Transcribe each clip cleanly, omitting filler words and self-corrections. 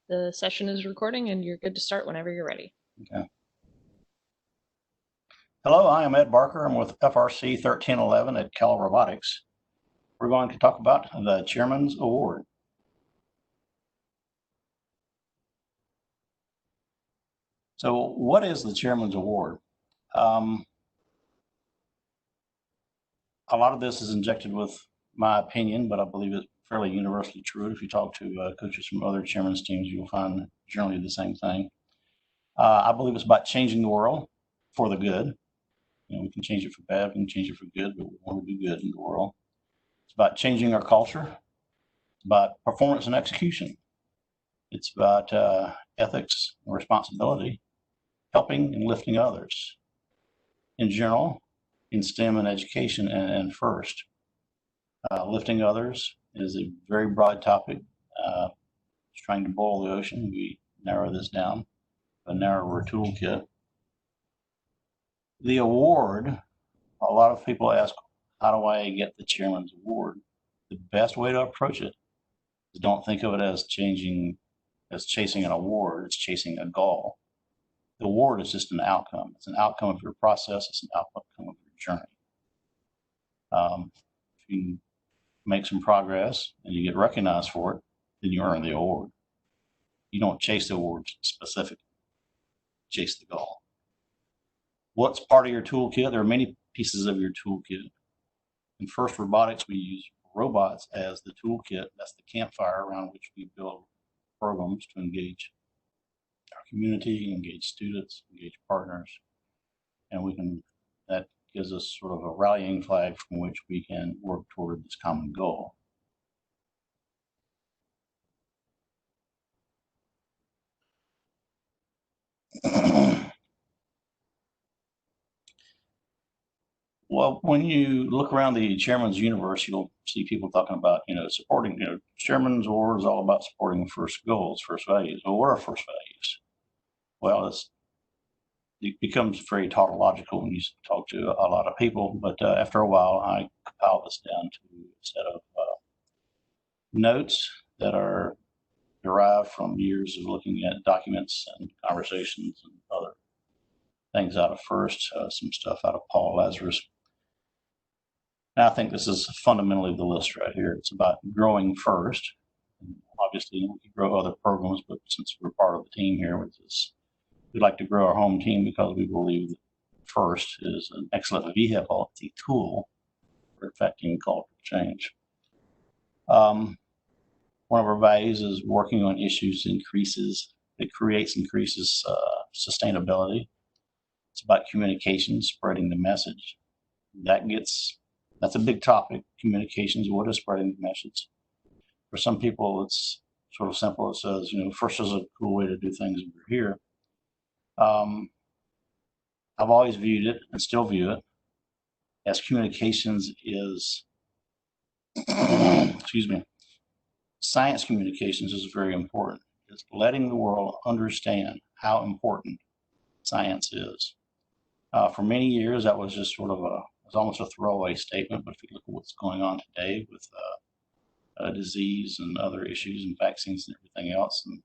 The session is recording and you're good to start whenever you're ready. Okay. Hello, I am Ed Barker. I'm with FRC 1311 at Cal Robotics. We're going to talk about the Chairman's Award. So what is the Chairman's Award? A lot of this is injected with my opinion, but I believe it's fairly universally true. If you talk to coaches from other chairman's teams, you'll find generally the same thing. I believe it's about changing the world for the good. You know, we can change it for bad, we can change it for good, but we want to do good in the world. It's about changing our culture. It's about performance and execution. It's about ethics and responsibility, helping and lifting others. In general, in STEM and education and first. Lifting others is a very broad topic. It's trying to boil the ocean. We narrow this down, a narrower toolkit. The award, a lot of people ask, how do I get the Chairman's Award? The best way to approach it is don't think of it as chasing an award, it's chasing a goal. The award is just an outcome. It's an outcome of your process, it's an outcome of your journey. If you make some progress and you get recognized for it, then you earn the award. You don't chase the award specifically, chase the goal. What's part of your toolkit? There are many pieces of your toolkit. In FIRST Robotics, we use robots as the toolkit. That's the campfire around which we build programs to engage our community, engage students, engage partners, and that gives us sort of a rallying flag from which we can work toward this common goal. Well, when you look around the chairman's universe, you'll see people talking about, supporting, chairman's award is all about supporting first goals, first values. Well, what are first values? Well, it becomes very tautological when you talk to a lot of people, but after a while, I compile this down to a set of notes that are derived from years of looking at documents and conversations and other things out of FIRST, some stuff out of Paul Lazarus. And I think this is fundamentally the list right here. It's about growing FIRST. And obviously, we can grow other programs, but since we're part of the team here with this, we'd like to grow our home team because we believe that FIRST is an excellent vehicle, it's a tool for affecting cultural change. One of our values is working on issues that increases sustainability. It's about communication, spreading the message. That's a big topic, communications. What is spreading the message? For some people, it's sort of simple. It says, FIRST is a cool way to do things over here. I've always viewed it and still view it as communications is, excuse me, science communications is very important. It's letting the world understand how important science is. For many years, that was just sort of it was almost a throwaway statement, but if you look at what's going on today with disease and other issues and vaccines and everything else, and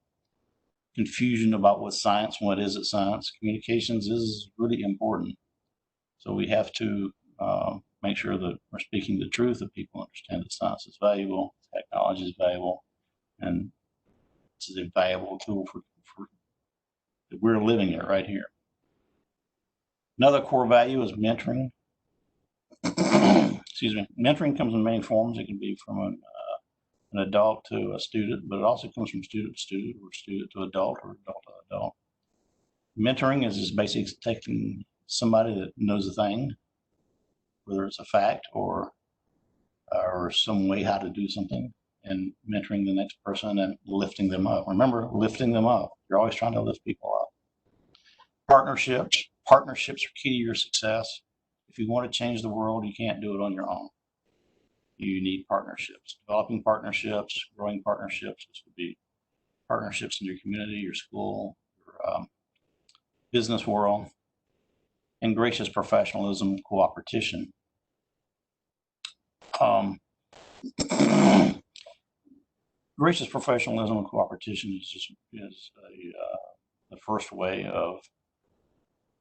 confusion about what's science and what isn't science, communications is really important. So we have to make sure that we're speaking the truth, that people understand that science is valuable, technology is valuable, and this is a valuable tool for that we're living it right here. Another core value is mentoring. Excuse me. Mentoring comes in many forms. It can be from an adult to a student, but it also comes from student to student, or student to adult, or adult to adult. Mentoring is just basically taking somebody that knows a thing, whether it's a fact or some way how to do something, and mentoring the next person and lifting them up. Remember, lifting them up. You're always trying to lift people up. Partnerships. Partnerships are key to your success. If you want to change the world, you can't do it on your own. You need partnerships. Developing partnerships, growing partnerships. This would be partnerships in your community, your school, your business world, and gracious professionalism, cooperation. Gracious professionalism and cooperation is the first way of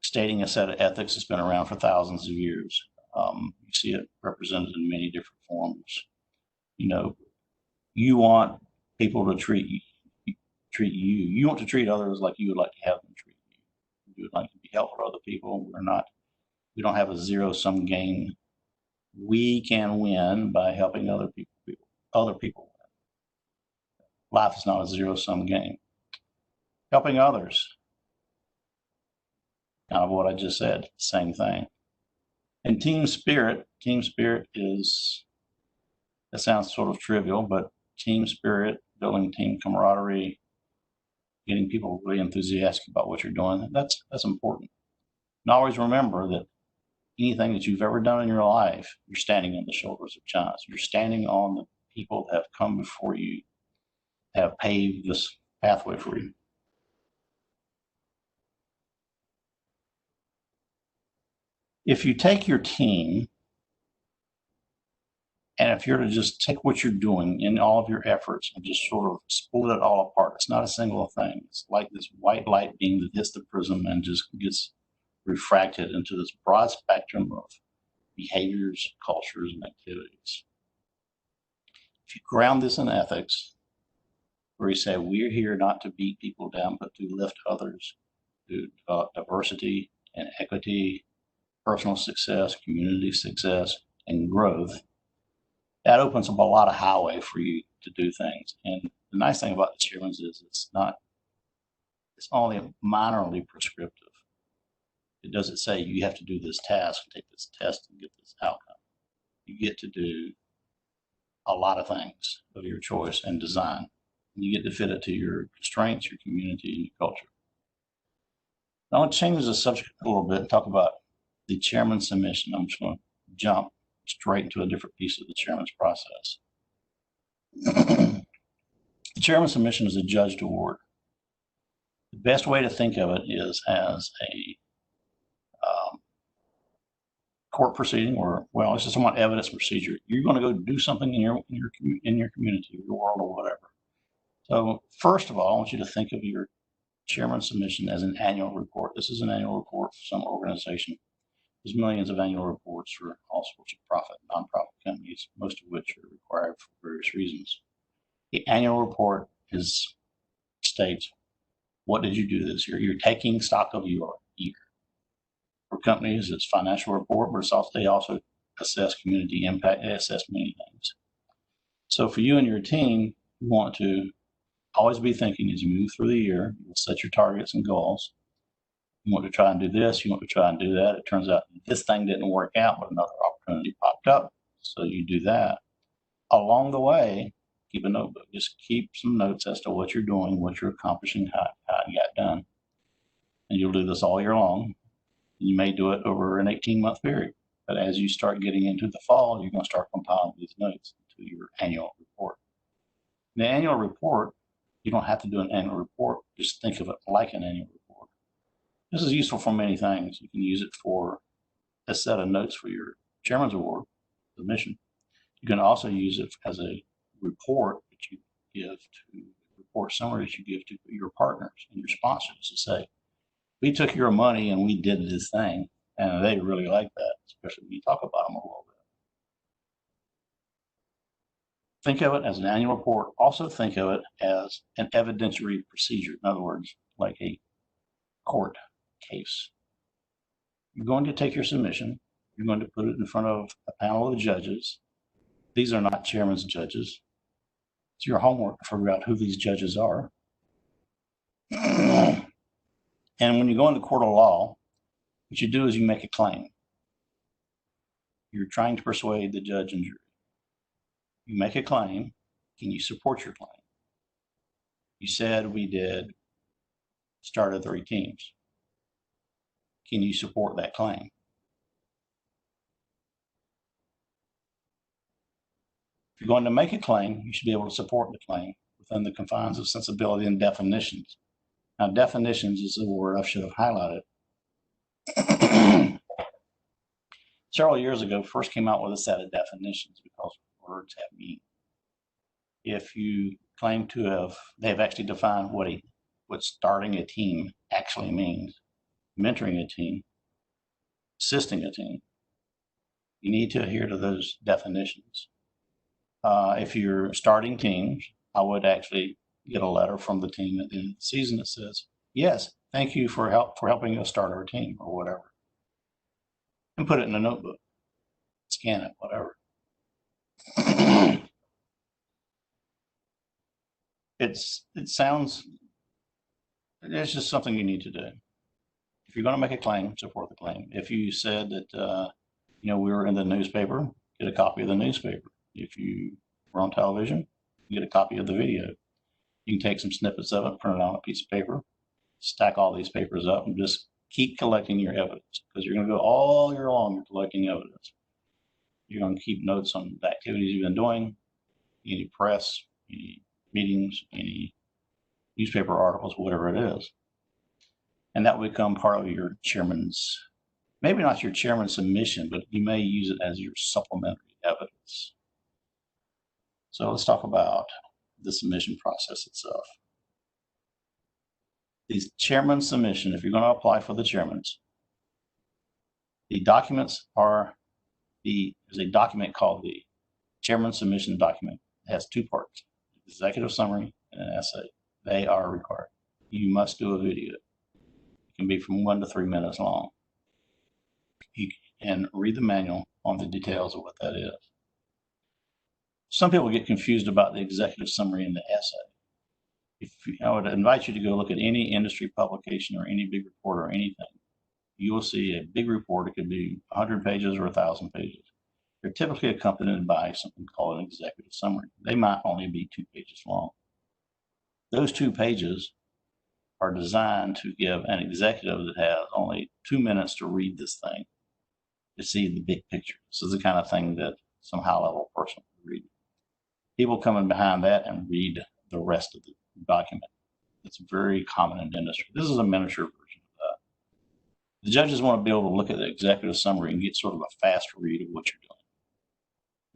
stating a set of ethics that's been around for thousands of years. You see it represented in many different forms. You know, you want people to treat you. You want to treat others like you would like to have them treat you. You would like to be helpful to other people. We don't have a zero-sum game. We can win by helping other people win. Life is not a zero-sum game. Helping others, kind of what I just said, same thing. And team spirit is, that sounds sort of trivial, but team spirit, building team camaraderie, getting people really enthusiastic about what you're doing, that's important. And always remember that anything that you've ever done in your life, you're standing on the shoulders of giants. You're standing on the people that have come before you, have paved this pathway for you. If you take your team, and if you're to just take what you're doing in all of your efforts and just sort of split it all apart, it's not a single thing. It's like this white light beam that hits the prism and just gets refracted into this broad spectrum of behaviors, cultures, and activities. If you ground this in ethics, where you say, we're here not to beat people down, but to lift others, to develop diversity and equity, personal success, community success, and growth, that opens up a lot of highway for you to do things. And the nice thing about the chairman's is it's only minorly prescriptive. It doesn't say you have to do this task, take this test, and get this outcome. You get to do a lot of things of your choice and design. You get to fit it to your strengths, your community, and your culture. Now, I want to change the subject a little bit and talk about the chairman's submission. I'm just going to jump straight into a different piece of the chairman's process. The chairman's submission is a judged award. The best way to think of it is as a court proceeding, or well, it's just somewhat evidence procedure. You're going to go do something in your community, your world, or whatever. So first of all, I want you to think of your chairman's submission as an annual report. This is an annual report for some organization. There's millions of annual reports for all sorts of profit, nonprofit companies, most of which are required for various reasons. The annual report states, what did you do this year? You're taking stock of your year. For companies, it's financial report, but they also assess community impact. They assess many things. So for you and your team, you want to always be thinking as you move through the year, you'll set your targets and goals. You want to try and do this, you want to try and do that. It turns out this thing didn't work out, but another opportunity popped up. So you do that. Along the way, keep a notebook. Just keep some notes as to what you're doing, what you're accomplishing, how it got done. And you'll do this all year long. You may do it over an 18-month period. But as you start getting into the fall, you're going to start compiling these notes to your annual report. The annual report, you don't have to do an annual report. Just think of it like an annual report. This is useful for many things. You can use it for a set of notes for your chairman's award, submission. You can also use it as a report that you give to, report summary that you give to your partners and your sponsors to say, we took your money and we did this thing, and they really like that, especially when you talk about them a little bit. Think of it as an annual report. Also think of it as an evidentiary procedure. In other words, like a court case. You're going to take your submission. You're going to put it in front of a panel of judges. These are not chairman's judges. It's your homework to figure out who these judges are. And when you go into court of law, what you do is you make a claim. You're trying to persuade the judge and jury. You make a claim. Can you support your claim? You said we did started 3 teams. Can you support that claim? If you're going to make a claim, you should be able to support the claim within the confines of sensibility and definitions. Now, definitions is the word I should have highlighted. Several years ago, first came out with a set of definitions because words have meaning. If you claim to have, they've actually defined what starting a team actually means, mentoring a team, assisting a team. You need to adhere to those definitions. If you're starting teams, I would actually get a letter from the team at the end of the season that says, yes, thank you for helping us start our team or whatever. And put it in a notebook, scan it, whatever. It's just something you need to do. If you're going to make a claim, support the claim. If you said that, we were in the newspaper, get a copy of the newspaper. If you were on television, get a copy of the video. You can take some snippets of it, print it on a piece of paper, stack all these papers up, and just keep collecting your evidence, because you're going to go all year long, you're collecting evidence. You're going to keep notes on the activities you've been doing, any press, any meetings, any newspaper articles, whatever it is. And that will become part of your chairman's, maybe not your chairman's submission, but you may use it as your supplementary evidence. So let's talk about the submission process itself. The chairman's submission, if you're going to apply for the chairman's, the documents are there's a document called the chairman's submission document. It has two parts, executive summary and an essay. They are required. You must do a video. It can be from 1 to 3 minutes long. You can read the manual on the details of what that is. Some people get confused about the executive summary and the essay. I would invite you to go look at any industry publication or any big report or anything. You will see a big report. It could be 100 pages or 1,000 pages. They're typically accompanied by something called an executive summary. They might only be 2 pages long. Those 2 pages are designed to give an executive that has only 2 minutes to read this thing, to see the big picture. This is the kind of thing that some high-level person would read. People coming behind that and read the rest of the document. It's very common in industry. This is a miniature version of that. The judges want to be able to look at the executive summary and get sort of a fast read of what you're doing.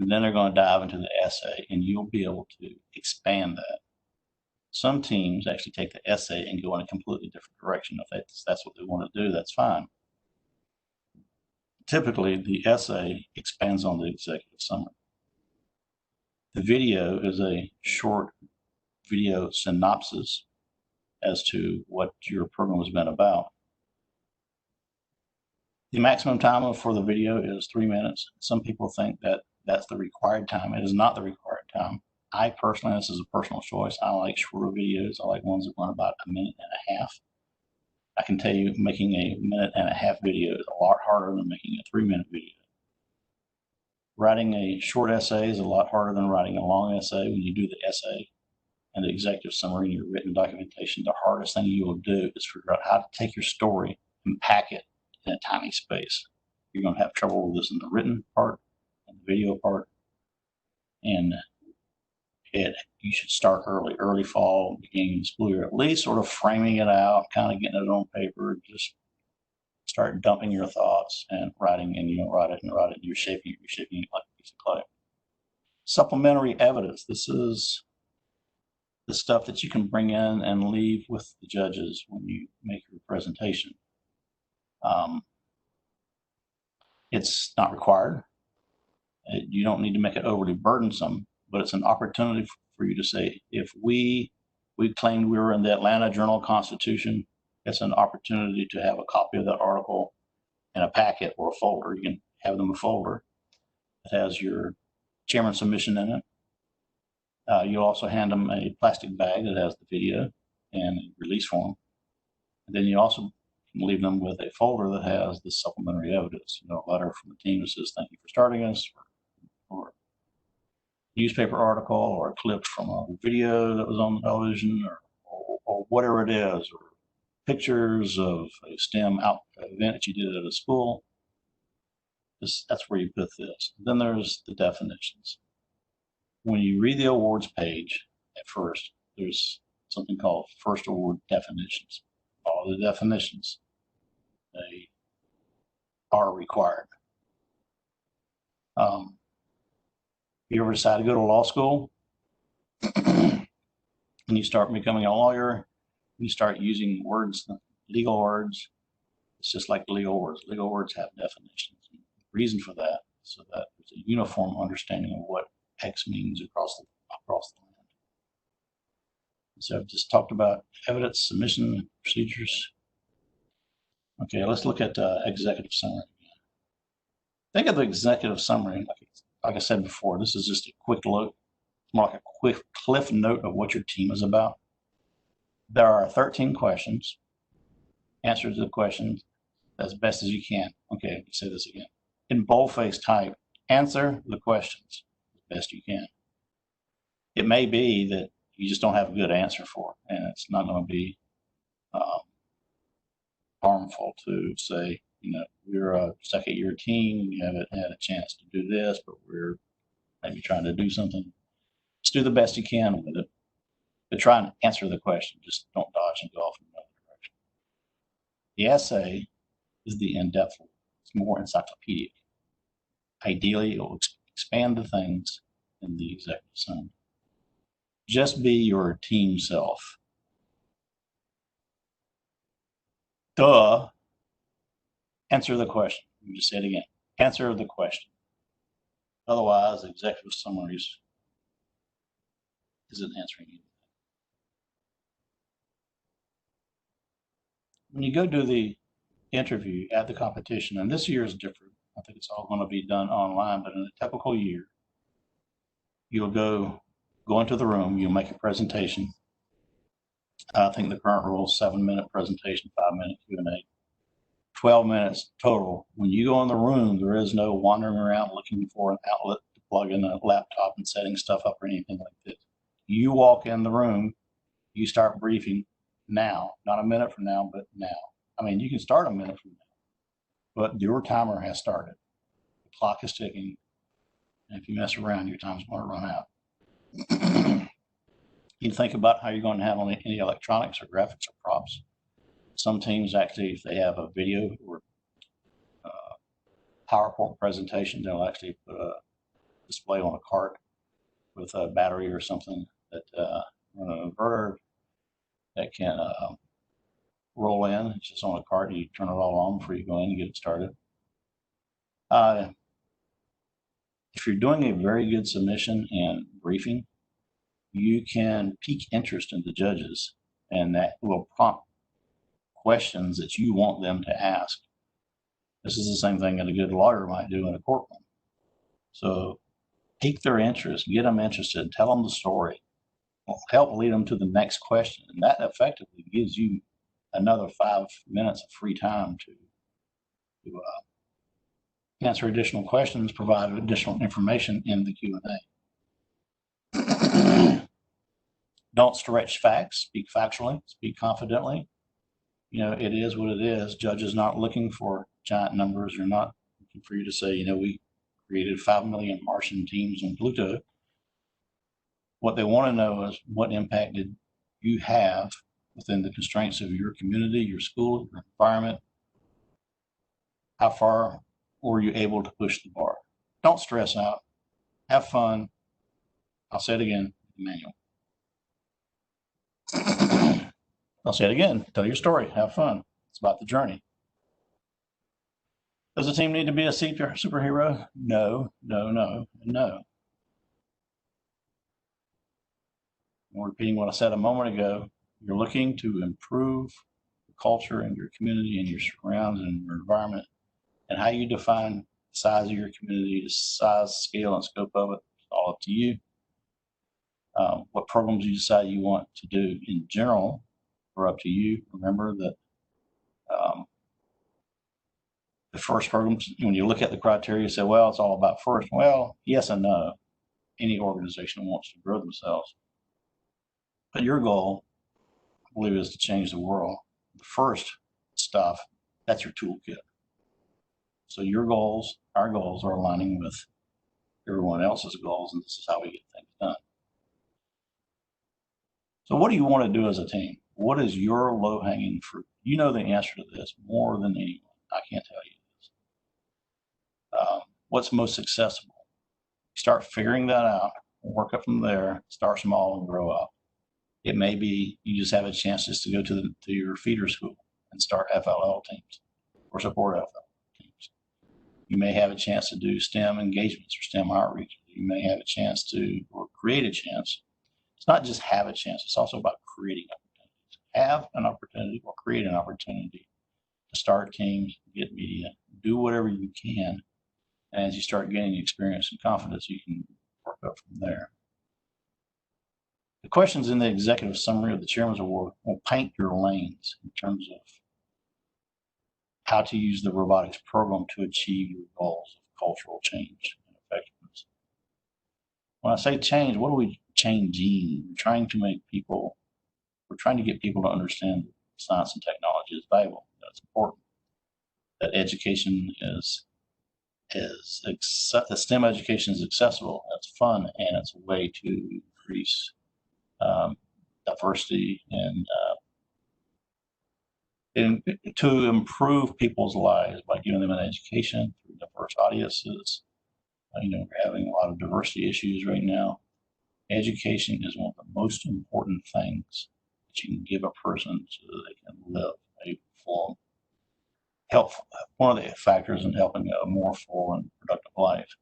And then they're going to dive into the essay, and you'll be able to expand that. Some teams actually take the essay and go in a completely different direction. If that's what they want to do, that's fine. Typically, the essay expands on the executive summary. The video is a short video synopsis as to what your program has been about. The maximum time for the video is 3 minutes. Some people think that that's the required time. It is not the required time. I personally, this is a personal choice, I like shorter videos. I like ones that run about 1.5 minutes. I can tell you, making a 1.5 minute video is a lot harder than making a 3-minute video. Writing a short essay is a lot harder than writing a long essay. When you do the essay and the executive summary and your written documentation, the hardest thing you will do is figure out how to take your story and pack it in a tiny space. You're going to have trouble with this in the written part and the video part. And you should start early fall, beginning of the school year, at least sort of framing it out, kind of getting it on paper. Just start dumping your thoughts and writing, and you don't write it and write it. You're shaping it like a piece of clay. Supplementary evidence. This is the stuff that you can bring in and leave with the judges when you make your presentation. It's not required. You don't need to make it overly burdensome, but it's an opportunity for you to say, if we claimed we were in the Atlanta Journal-Constitution, it's an opportunity to have a copy of that article in a packet or a folder. You can have them a folder that has your chairman's submission in it. You also hand them a plastic bag that has the video and a release form. And then you also can leave them with a folder that has the supplementary evidence, a letter from the team that says, thank you for starting us, or newspaper article, or a clip from a video that was on the television, or whatever it is, or pictures of a STEM event that you did at a school. That's where you put this. Then there's the definitions. When you read the awards page at first, there's something called first award definitions. All the definitions, they are required. You ever decide to go to law school? When you start becoming a lawyer, you start using words, legal words. It's just like legal words. Legal words have definitions. The reason for that, so that there's a uniform understanding of what X means across the land. So I've just talked about evidence, submission, procedures. Okay, let's look at executive summary. Think of the executive summary, like I said before, this is just a quick look, more like a quick cliff note of what your team is about. There are 13 questions. Answer to the questions as best as you can. Okay, let me say this again. In boldface type, answer the questions as best you can. It may be that you just don't have a good answer for it, and it's not going to be harmful to say, we're a second year team, we haven't had a chance to do this, but we're maybe trying to do something. Just do the best you can with it, but try and answer the question. Just don't dodge and go off in another direction. The essay is the in-depth one. It's more encyclopedic. Ideally, it will expand the things in the executive summary. Just be your team self. Duh. Answer the question. Let me just say it again. Answer the question. Otherwise, executive summaries isn't answering you. When you go do the interview at the competition, and this year is different. I think it's all going to be done online, but in a typical year, you'll go into the room, you'll make a presentation. I think the current rule is 7-minute presentation, 5-minute Q&A. 12 minutes total. When you go in the room, there is no wandering around looking for an outlet to plug in a laptop and setting stuff up or anything like that. You walk in the room, you start briefing now, not a minute from now, but now. I mean, you can start a minute from now, but your timer has started. The clock is ticking, and if you mess around, your time's going to run out. You think about how you're going to handle any electronics or graphics or props. Some teams actually, if they have a video or PowerPoint presentation, they'll actually put a display on a cart with a battery or something that an inverter that can roll in. It's just on a cart. You turn it all on before you go in and get it started. If you're doing a very good submission and briefing, you can pique interest in the judges, and that will prompt questions that you want them to ask. This is the same thing that a good lawyer might do in a courtroom. So pique their interest, get them interested, tell them the story, help lead them to the next question. And that effectively gives you another 5 minutes of free time to answer additional questions, provide additional information in the Q&A. Don't stretch facts, speak factually, speak confidently. It is what it is. Judges not looking for giant numbers. They're not looking for you to say, we created 5 million Martian teams on Pluto. What they want to know is what impact did you have within the constraints of your community, your school, your environment? How far were you able to push the bar? Don't stress out. Have fun. I'll say it again, Emmanuel. I'll say it again. Tell your story. Have fun. It's about the journey. Does the team need to be a superhero? No, no, no, and no. I'm repeating what I said a moment ago. You're looking to improve the culture and your community and your surroundings and your environment, and how you define the size of your community, the size, scale, and scope of it, it's all up to you. What programs you decide you want to do in general are up to you. Remember that the first programs, when you look at the criteria, you say, well, it's all about first. Well, yes and no. Any organization wants to grow themselves. But your goal, I believe, is to change the world. The first stuff, that's your toolkit. So your goals, our goals are aligning with everyone else's goals, and this is how we get things done. So what do you want to do as a team? What is your low-hanging fruit? You know the answer to this more than anyone. I can't tell you this. What's most accessible? Start figuring that out, work up from there, start small and grow up. It may be you just have a chance just to go to your feeder school and start FLL teams or support FLL teams. You may have a chance to do STEM engagements or STEM outreach. You may have a chance to, or create a chance. It's not just have a chance, it's also about creating opportunities. Have an opportunity or create an opportunity to start teams, get media, do whatever you can. And as you start gaining experience and confidence, you can work up from there. The questions in the executive summary of the Chairman's Award will paint your lanes in terms of how to use the robotics program to achieve your goals of cultural change and effectiveness. When I say change, what are we changing? We're trying to get people to understand that science and technology is valuable, that it's important, that education the STEM education is accessible, it's fun, and it's a way to increase diversity and to improve people's lives by giving them an education through diverse audiences. We're having a lot of diversity issues right now. Education is one of the most important things that you can give a person so that they can live a full, one of the factors in helping a more full and productive life.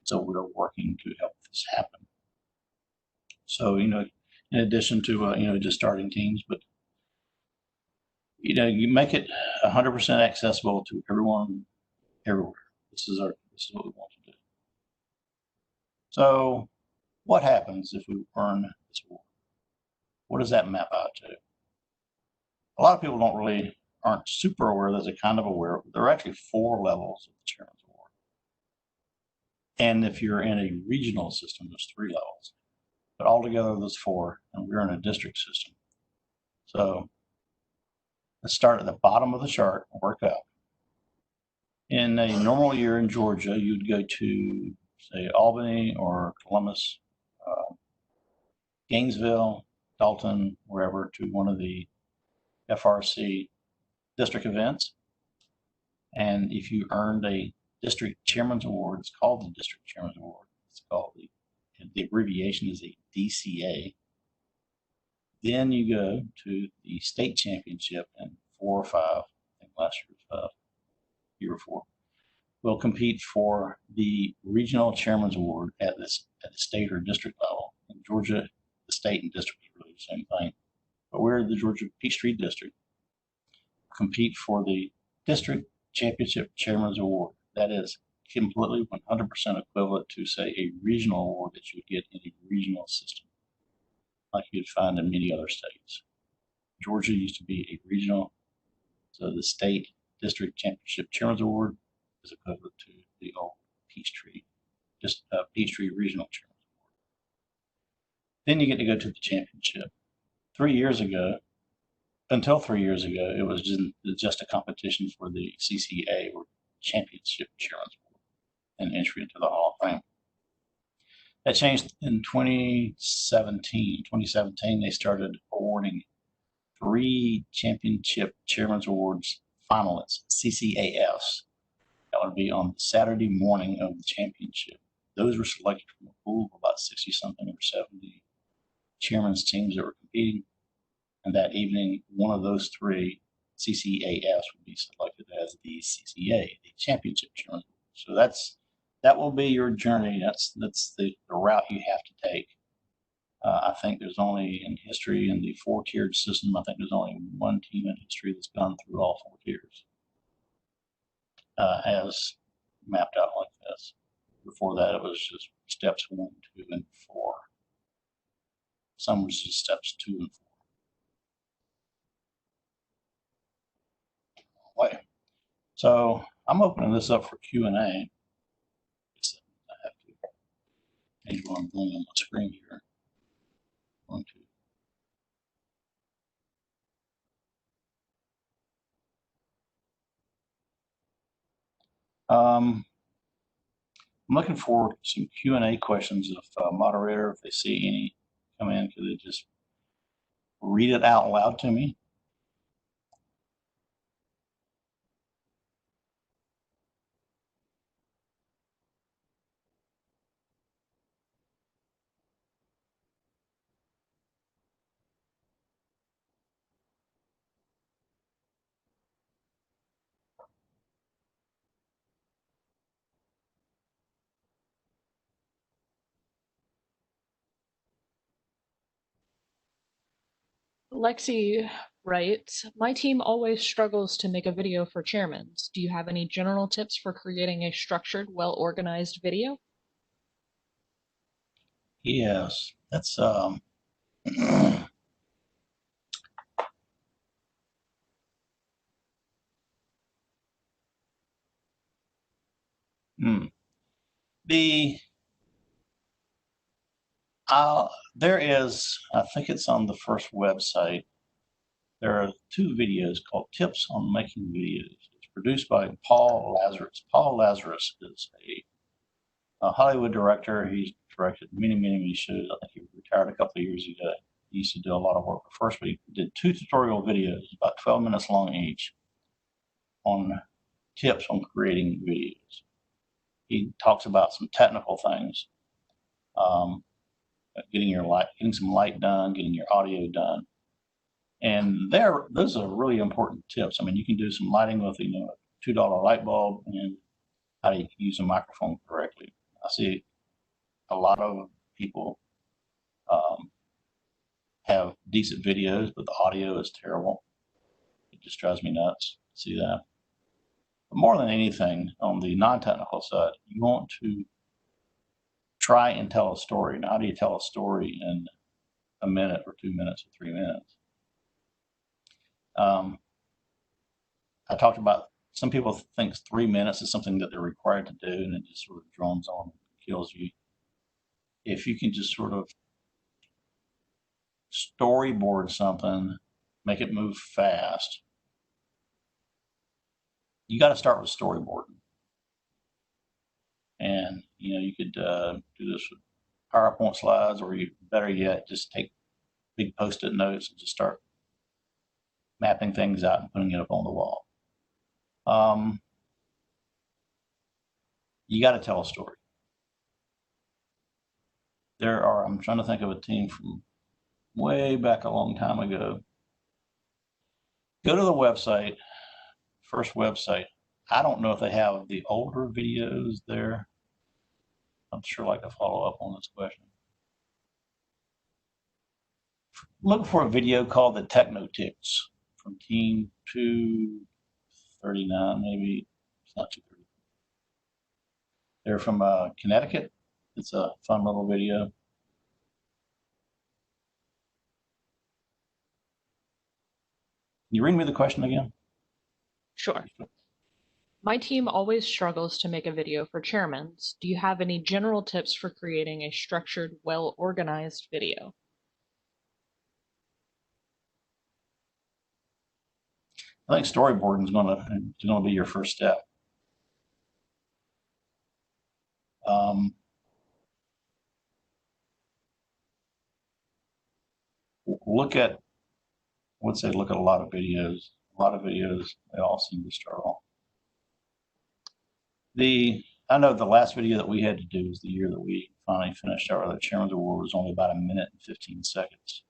So we're working to help this happen. So, in addition to, just starting teams, but, you make it 100% accessible to everyone, everywhere. This is what we want to do. So what happens if we earn this award? What does that map out to? A lot of people aren't super aware. There's a kind of aware. There are actually 4 levels of the Chairman's Award. And if you're in a regional system, there's 3 levels. But altogether, there's 4, and we're in a district system. So let's start at the bottom of the chart and work up. In a normal year in Georgia, you'd go to, say, Albany or Columbus, Gainesville, Dalton, wherever, to one of the FRC district events. And if you earned a district chairman's award, it's called the district chairman's award. It's called the abbreviation is a DCA. Then you go to the state championship in 4 or 5. I think last year was year before. We'll compete for the regional chairman's award at the state or district level. In Georgia, the state and district is really the same thing. But we're the Georgia Peachtree District. Compete for the district championship chairman's award. That is completely 100% equivalent to, say, a regional award that you would get in a regional system, like you'd find in many other states. Georgia used to be a regional, so the state district championship chairman's award is equivalent to the old Peachtree regional chairman's award. Then you get to go to the championship. Until 3 years ago, it was just a competition for the CCA, or Championship Chairman's Award, and entry into the Hall of Fame. That changed in 2017. 2017, they started awarding 3 Championship Chairman's Awards finalists, CCAFs. That would be on Saturday morning of the championship. Those were selected from a pool of about 60-something or 70 chairman's teams that were competing. And that evening, one of those 3 CCAFs would be selected as the CCA, the Championship Chairman's Award. So that will be your journey. That's the route you have to take. I think there's only in history, in the 4-tiered system, I think there's only one team in history that's gone through all 4 tiers, as mapped out like this. Before that, it was just steps 1, 2, and 4. Some was just steps 2 and 4. Way. So I'm opening this up for Q&A. I have to change what I'm doing on my screen here. 1, 2. I'm looking for some Q&A questions. If moderator, if they see any come in, could they just read it out loud to me? Lexi writes, my team always struggles to make a video for chairmans. Do you have any general tips for creating a structured, well-organized video? Yes, that's hmm. the there is, I think it's on the first website. There are two videos called Tips on Making Videos. It's produced by Paul Lazarus. Paul Lazarus is a Hollywood director. He's directed many shows. I think he retired a couple of years ago. He used to do a lot of work. First, we did two tutorial videos, about 12 minutes long each, on tips on creating videos. He talks about some technical things, um, getting some light done, getting your audio done, and those are really important tips. I mean, you can do some lighting with a $2 light bulb and how to use a microphone correctly. I see a lot of people have decent videos, but the audio is terrible. It just drives me nuts to see that. But more than anything, on the non-technical side, you want to try and tell a story. Now, how do you tell a story in a minute or 2 minutes or 3 minutes? I talked about some people think 3 minutes is something that they're required to do, and it just sort of drones on and kills you. If you can just sort of storyboard something, make it move fast, you got to start with storyboarding. And you could do this with PowerPoint slides, or you better yet, just take big Post-it notes and just start mapping things out and putting it up on the wall. You got to tell a story. I'm trying to think of a team from way back a long time ago. Go to the website, first website. I don't know if they have the older videos there. I'd sure like to follow up on this question. Look for a video called the Techno Ticks from Team 239, maybe. It's not 230. They're from Connecticut. It's a fun little video. Can you read me the question again? Sure. My team always struggles to make a video for chairmans. Do you have any general tips for creating a structured, well-organized video? I think storyboarding is going to be your first step. Look at a lot of videos. A lot of videos, they all seem to struggle. I know the last video that we had to do was the year that we finally finished the Chairman's Award, was only about 1 minute and 15 seconds.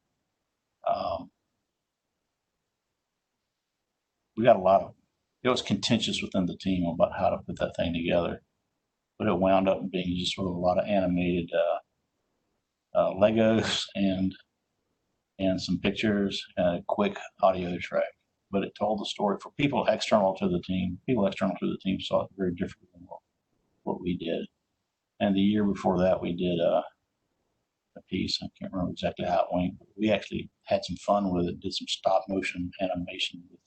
We got it was contentious within the team about how to put that thing together, but it wound up being just sort of a lot of animated Legos and some pictures and a quick audio track. But it told the story for people external to the team. People external to the team saw it very different than what we did. And the year before that, we did a piece. I can't remember exactly how it went, but we actually had some fun with it. Did some stop motion animation with.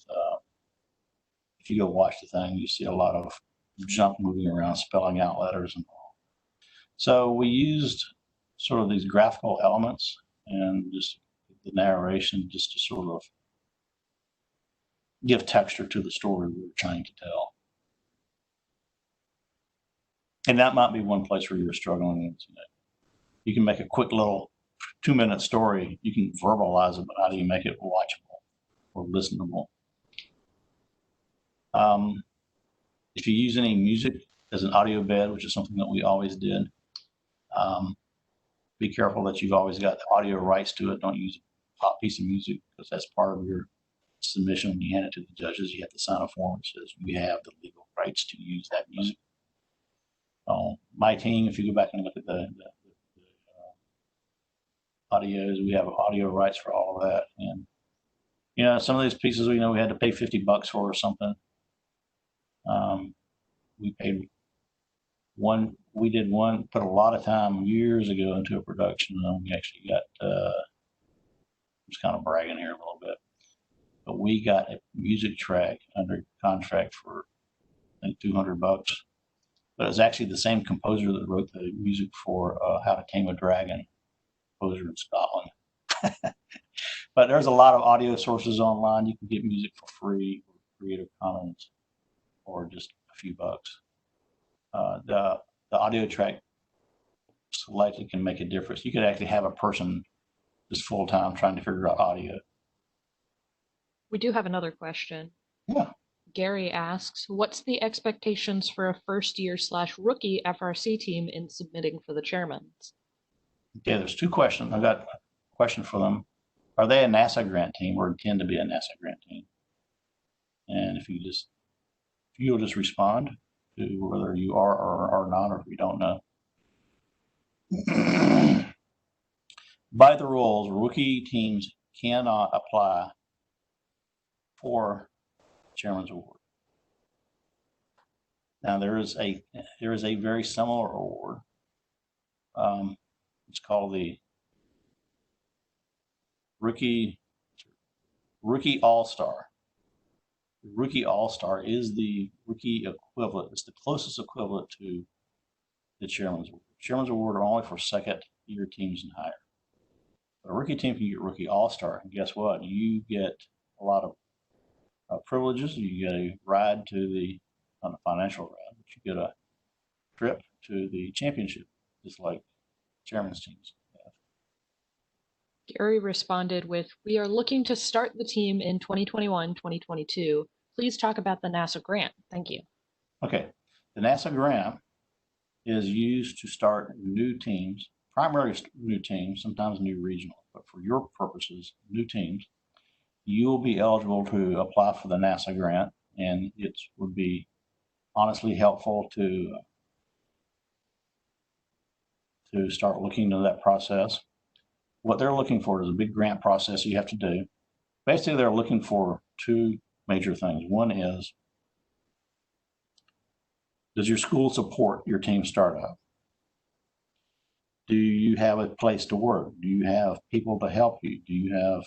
If you go watch the thing, you see a lot of junk moving around, spelling out letters and all. So we used sort of these graphical elements and just the narration just to sort of give texture to the story we were trying to tell. And that might be one place where you're struggling. You can make a quick little 2-minute story. You can verbalize it, but how do you make it watchable or listenable? If you use any music as an audio bed, which is something that we always did, be careful that you've always got the audio rights to it. Don't use a pop piece of music, because that's part of your submission. When you hand it to the judges, you have to sign a form that says we have the legal rights to use that music. My team, if you go back and look at the audios, we have audio rights for all of that. And You know, some of these pieces, we had to pay $50 for or something. We paid one. We did one. Put a lot of time years ago into a production, and we actually got. I'm just kind of bragging here a little bit, but we got a music track under contract for I think $200. But it was actually the same composer that wrote the music for How to Tame a Dragon, composer in Scotland. But there's a lot of audio sources online. You can get music for free, or Creative Commons, or just a few bucks. The audio track selected can make a difference. You could actually have a person just full time trying to figure out audio. We do have another question. Yeah. Gary asks, what's the expectations for a first year / rookie FRC team in submitting for the chairmans? Okay, there's two questions. I've got a question for them. Are they a NASA grant team or intend to be a NASA grant team? And if you'll just respond to whether you are or are not, or if you don't know. By the rules, rookie teams cannot apply for Chairman's Award. Now there is a very similar award. It's called the Rookie All-Star. The Rookie All-Star is the rookie equivalent. It's the closest equivalent to the Chairman's Award. Chairman's Award are only for second-year teams and higher. But a rookie team can get Rookie All-Star, and guess what? You get a lot of privileges. You get a ride to on a financial ride, but you get a trip to the championship, just like chairman's teams have. Gary responded with, we are looking to start the team in 2021-2022. Please talk about the NASA grant. Thank you. Okay. The NASA grant is used to start new teams, primarily new teams, sometimes new regional, but for your purposes, new teams. You will be eligible to apply for the NASA grant, and it would be honestly helpful to start looking into that process. What they're looking for is a big grant process you have to do. Basically, they're looking for two major things. One is, does your school support your team startup? Do you have a place to work? Do you have people to help you? Do you have,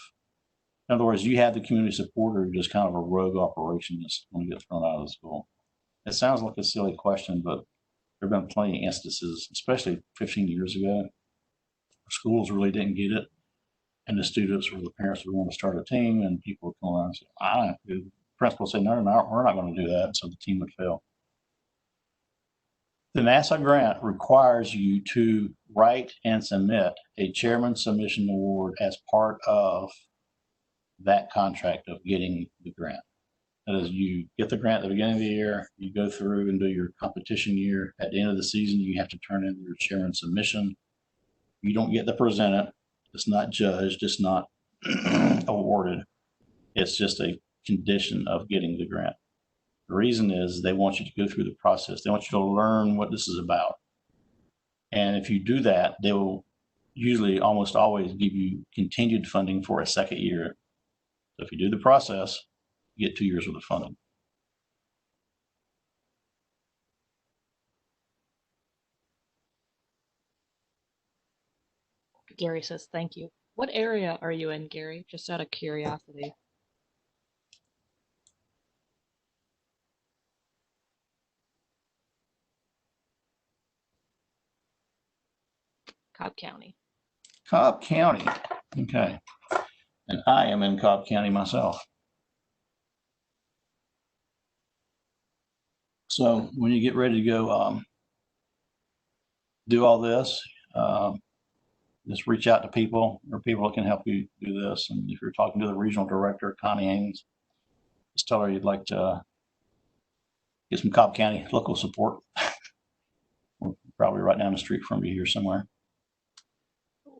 in other words, do you have the community support, or just kind of a rogue operation that's going to get thrown out of the school? It sounds like a silly question, but there have been plenty of instances, especially 15 years ago, schools really didn't get it, and the students or the parents would want to start a team, and people would come around and say, the principal would say, no, we're not going to do that, so the team would fail. The NASA grant requires you to write and submit a chairman's submission award as part of that contract of getting the grant. That is, you get the grant at the beginning of the year, you go through and do your competition year. At the end of the season, you have to turn in your chairman's submission. You don't get to present it. It's not judged. It's not awarded. It's just a condition of getting the grant. The reason is they want you to go through the process. They want you to learn what this is about. And if you do that, they will usually almost always give you continued funding for a second year. So if you do the process, you get 2 years worth of funding. Gary says, thank you. What area are you in, Gary? Just out of curiosity. Cobb County. Cobb County. Okay. And I am in Cobb County myself. So when you get ready to go do all this, just reach out to people, or people that can help you do this. And if you're talking to the regional director, Connie Haynes, just tell her you'd like to get some Cobb County local support. We're probably right down the street from you here somewhere.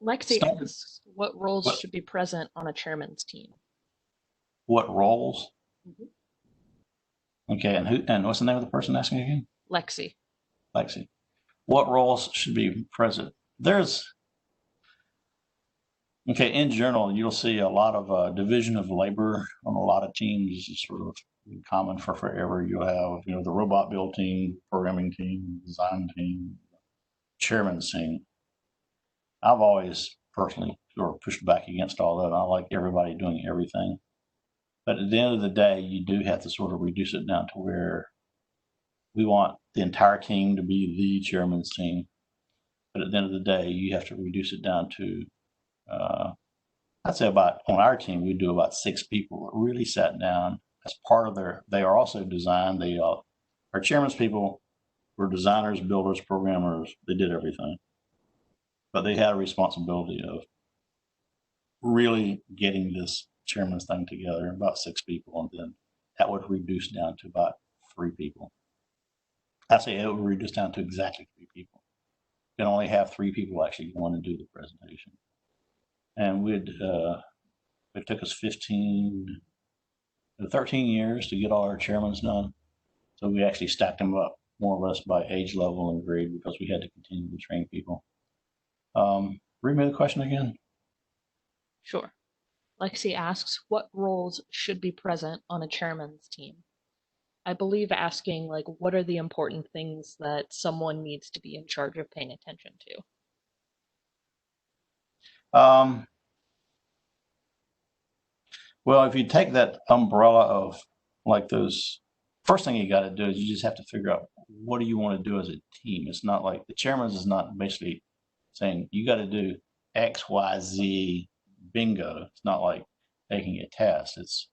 Lexi asks, what roles should be present on a chairman's team? What roles? Mm-hmm. Okay, and what's the name of the person asking again? Lexi. What roles should be present? Okay, in general, you'll see a lot of division of labor on a lot of teams. It's sort of common for forever. You'll have, the robot build team, programming team, design team, chairman's team. I've always personally sort of pushed back against all that. I like everybody doing everything. But at the end of the day, you do have to sort of reduce it down to where we want the entire team to be the chairman's team. But at the end of the day, you have to reduce it down to, I'd say on our team, we do about 6 people that really sat down as part of they are also designed. Our chairman's people were designers, builders, programmers. They did everything. But they had a responsibility of really getting this chairman's thing together, about 6 people, and then that would reduce down to about 3 people. I say it would reduce down to exactly 3 people. You can only have 3 people actually go in and do the presentation. And it took us 13 years to get all our chairmans done. So we actually stacked them up more or less by age level and grade because we had to continue to train people. Read me the question again. Sure. Lexi asks, what roles should be present on a chairman's team? I believe asking, like, what are the important things that someone needs to be in charge of paying attention to? Well, if you take that umbrella of like those, first thing you got to do is you just have to figure out what do you want to do as a team. It's not like the chairman's is not basically saying you got to do X, Y, Z, bingo. It's not like taking a test. It's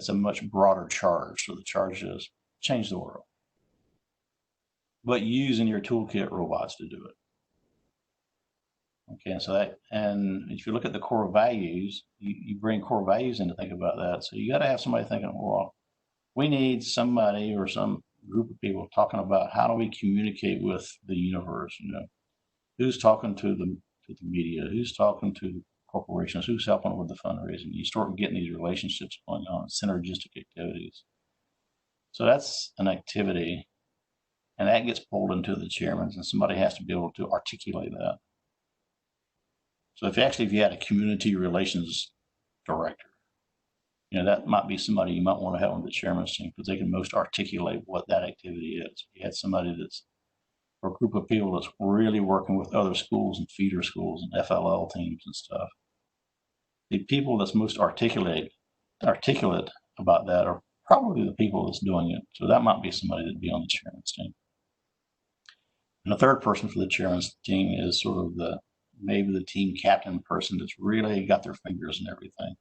a much broader charge. So the charge is change the world, but use in your toolkit robots to do it. Okay, and if you look at the core values, you bring core values in to think about that. So you got to have somebody thinking, well, we need somebody or some group of people talking about how do we communicate with the universe, who's talking to the media, who's talking to corporations, who's helping with the fundraising. You start getting these relationships going on, synergistic activities. So that's an activity, and that gets pulled into the chairman's, and somebody has to be able to articulate that. So if you had a community relations director, that might be somebody you might want to have on the chairman's team because they can most articulate what that activity is. If you had somebody or a group of people that's really working with other schools and feeder schools and FLL teams and stuff, the people that's most articulate about that are probably the people that's doing it. So that might be somebody that'd be on the chairman's team. And the third person for the chairman's team is sort of maybe the team captain person that's really got their fingers in everything.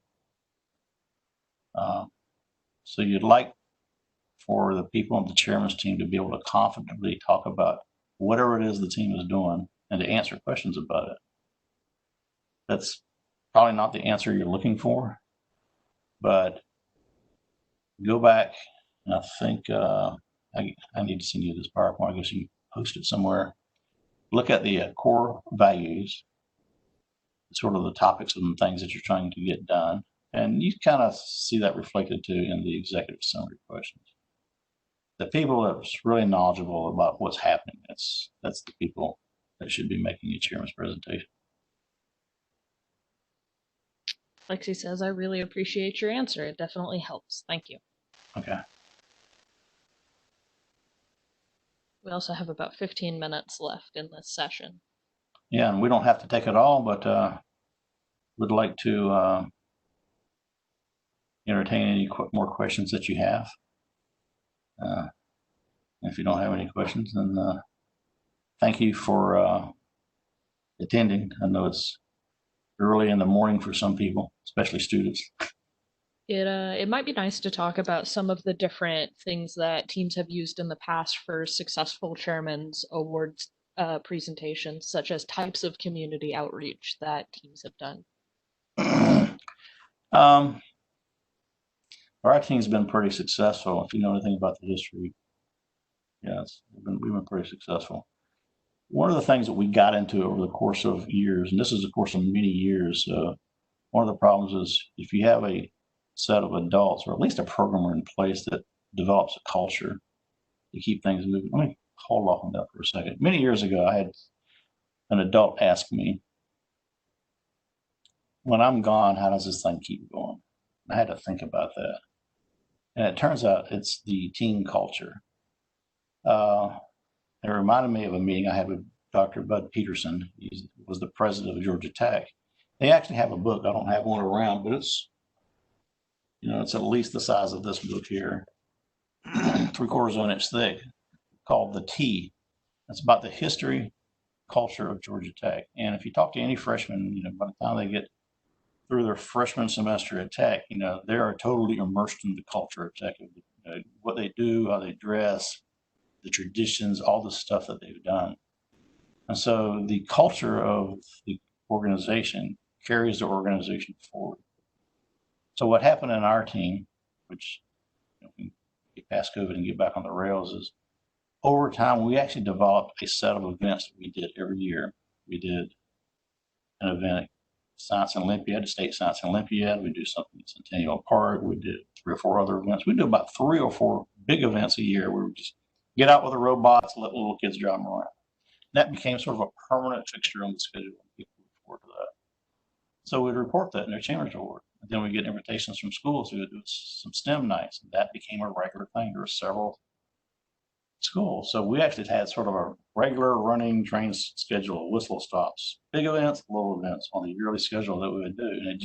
So you'd like for the people on the chairman's team to be able to confidently talk about whatever it is the team is doing and to answer questions about it. That's probably not the answer you're looking for, but go back, and I think I need to send you this PowerPoint. I guess you post it somewhere. Look at the core values, sort of the topics and things that you're trying to get done. And you kind of see that reflected too in the executive summary questions. The people that's really knowledgeable about what's happening, that's the people that should be making a chairman's presentation. Lexi says, I really appreciate your answer. It definitely helps. Thank you. Okay. We also have about 15 minutes left in this session. Yeah, and we don't have to take it all, but would like to entertain any more questions that you have. If you don't have any questions, then thank you for attending. I know it's early in the morning for some people, especially students. It might be nice to talk about some of the different things that teams have used in the past for successful chairman's awards presentations, such as types of community outreach that teams have done. Our team's been pretty successful. If you know anything about the history, yes, we've been pretty successful. One of the things that we got into over the course of years, and this is of course of many years, one of the problems is if you have a set of adults or at least a programmer in place that develops a culture to keep things moving. Let me hold off on that for a second. Many years ago, I had an adult ask me, when I'm gone, how does this thing keep going? I had to think about that. And it turns out it's the team culture. It reminded me of a meeting I had with Dr. Bud Peterson. He was the president of Georgia Tech. They actually have a book. I don't have one around, but it's at least the size of this book here, 3/4 of an inch thick, called The T. It's about the history, culture of Georgia Tech. And if you talk to any freshman, by the time they get through their freshman semester at Tech, they are totally immersed in the culture of Tech, what they do, how they dress, the traditions, all the stuff that they've done. And so the culture of the organization carries the organization forward. So what happened in our team, which we get past COVID and get back on the rails, is over time we actually developed a set of events that we did every year. We did an event, Science Olympiad, the State Science Olympiad. We do something at Centennial Park. We did 3 or 4 other events. We do about 3 or 4 big events a year where we just get out with the robots, let little kids drive them around. That became sort of a permanent fixture on the schedule. People look forward to that. So we'd report that in their Chamber's Award. And then we get invitations from schools who would do some STEM nights. And that became a regular thing. There were several schools. So we actually had sort of a regular running train schedule, whistle stops, big events, little events on the yearly schedule that we would do. And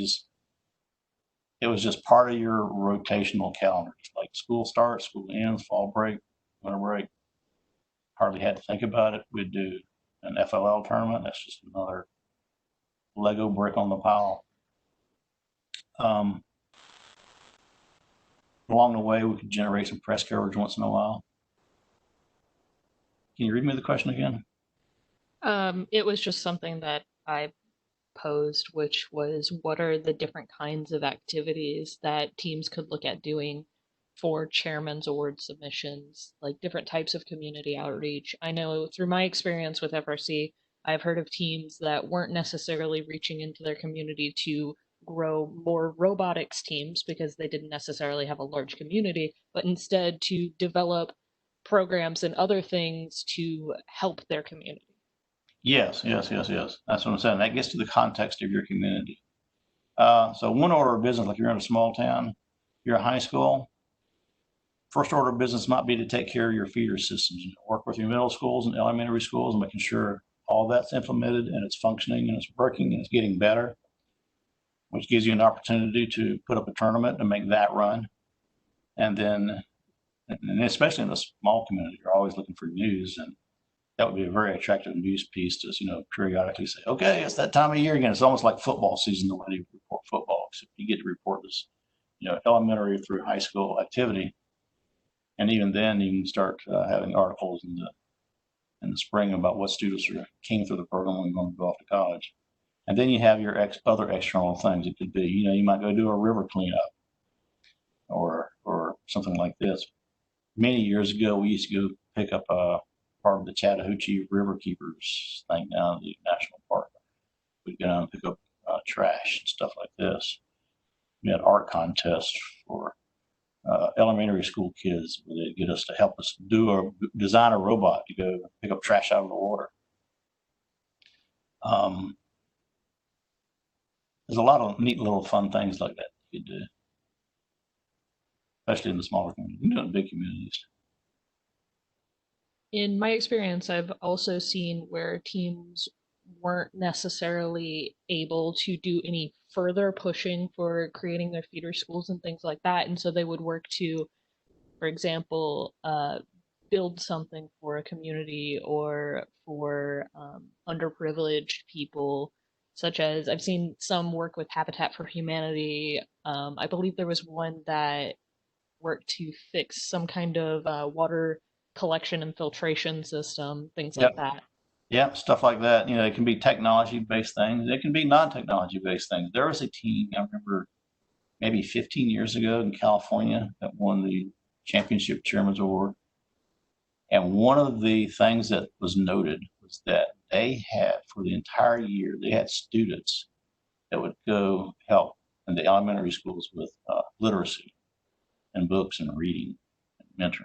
it was just part of your rotational calendar. Like school starts, school ends, fall break, winter break. Hardly had to think about it. We'd do an FLL tournament. That's just another Lego brick on the pile. Along the way, we could generate some press coverage once in a while. Can you read me the question again? It was just something that I posed, which was what are the different kinds of activities that teams could look at doing for chairman's award submissions, like different types of community outreach. I know through my experience with FRC, I've heard of teams that weren't necessarily reaching into their community to grow more robotics teams because they didn't necessarily have a large community, but instead to develop programs and other things to help their community. Yes. That's what I'm saying. That gets to the context of your community. So one order of business, like you're in a small town, you're a high school, first order of business might be to take care of your feeder systems. Work with your middle schools and elementary schools and making sure all that's implemented and it's functioning and it's working and it's getting better, which gives you an opportunity to put up a tournament and make that run. And then, and especially in a small community, you're always looking for news, and that would be a very attractive news piece to, periodically say, okay, it's that time of year again. It's almost like football season, the way you report football, except you get to report this, elementary through high school activity. And even then, you can start having articles in the spring about what students came through the program when going to go off to college. And then you have your other external things. It could be, you might go do a river cleanup or something like this. Many years ago, we used to go pick up part of the Chattahoochee River Keepers thing down at the national park. We'd go down and pick up trash and stuff like this. We had art contests for elementary school kids where they'd get us to help us design a robot to go pick up trash out of the water. There's a lot of neat little fun things like that you could do, especially in the smaller communities. You can do it in big communities. In my experience, I've also seen where teams weren't necessarily able to do any further pushing for creating their feeder schools and things like that. And so they would work to, for example, build something for a community or for underprivileged people, such as I've seen some work with Habitat for Humanity. I believe there was one that worked to fix some kind of water collection and filtration system, things like Yep. that. Yeah, stuff like that. It can be technology-based things. It can be non-technology-based things. There was a team, I remember maybe 15 years ago in California that won the Championship Chairman's Award. And one of the things that was noted was that they had, for the entire year, they had students that would go help in the elementary schools with literacy and books and reading and mentoring.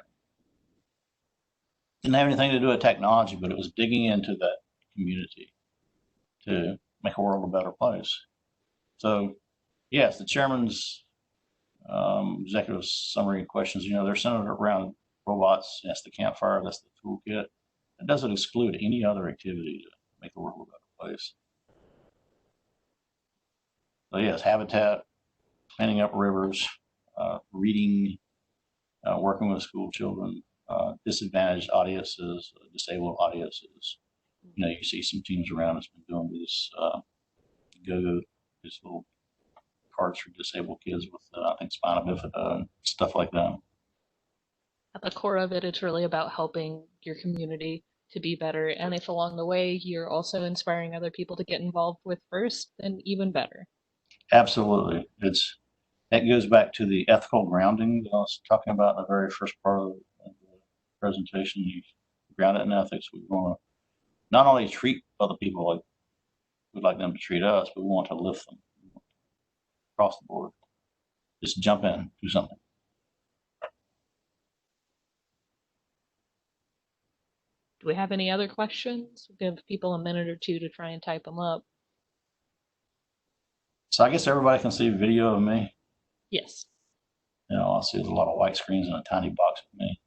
Didn't have anything to do with technology, but it was digging into that community to make a world a better place. So, yes, the chairman's executive summary questions, they're centered around robots. That's the campfire. That's the toolkit. It doesn't exclude any other activity to make the world a better place. So, yes, habitat, cleaning up rivers, reading, working with school children, disadvantaged audiences, disabled audiences. You see some teams around that's been doing these go-go, these little cards for disabled kids with, I think, spina bifida and stuff like that. At the core of it, it's really about helping your community to be better. And if along the way you're also inspiring other people to get involved with first, then even better. Absolutely. That goes back to the ethical grounding that I was talking about in the very first part of the presentation. You ground it in ethics. We want to not only treat other people like we'd like them to treat us, but we want to lift them across the board. Just jump in, do something. Do we have any other questions? We'll give people a minute or two to try and type them up. So I guess everybody can see a video of me. Yes. I see there's a lot of white screens and a tiny box of me.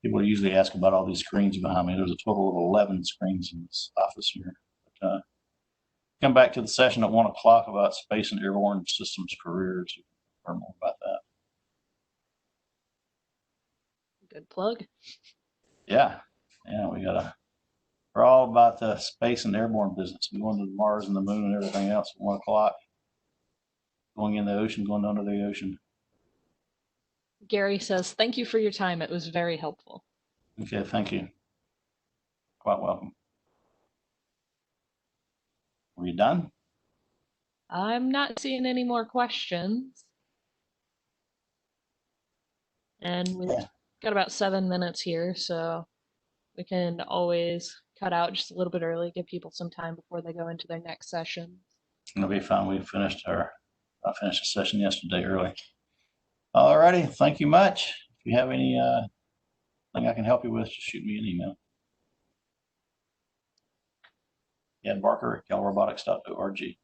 People usually ask about all these screens behind me. There's a total of 11 screens in this office here. But, come back to the session at 1 o'clock about space and airborne systems careers. You can learn more about that. Good plug. Yeah, we're all about the space and airborne business. We going to Mars and the moon and everything else at 1 o'clock. Going in the ocean, going under the ocean. Gary says, thank you for your time. It was very helpful. Okay, thank you. Quite welcome. Were you done? I'm not seeing any more questions. And we've got about 7 minutes here, so we can always cut out just a little bit early, give people some time before they go into their next session. It'll be fine. I finished the session yesterday early. All righty. Thank you much. If you have any thing I can help you with, just shoot me an email. Ed Barker at galrobotics.org.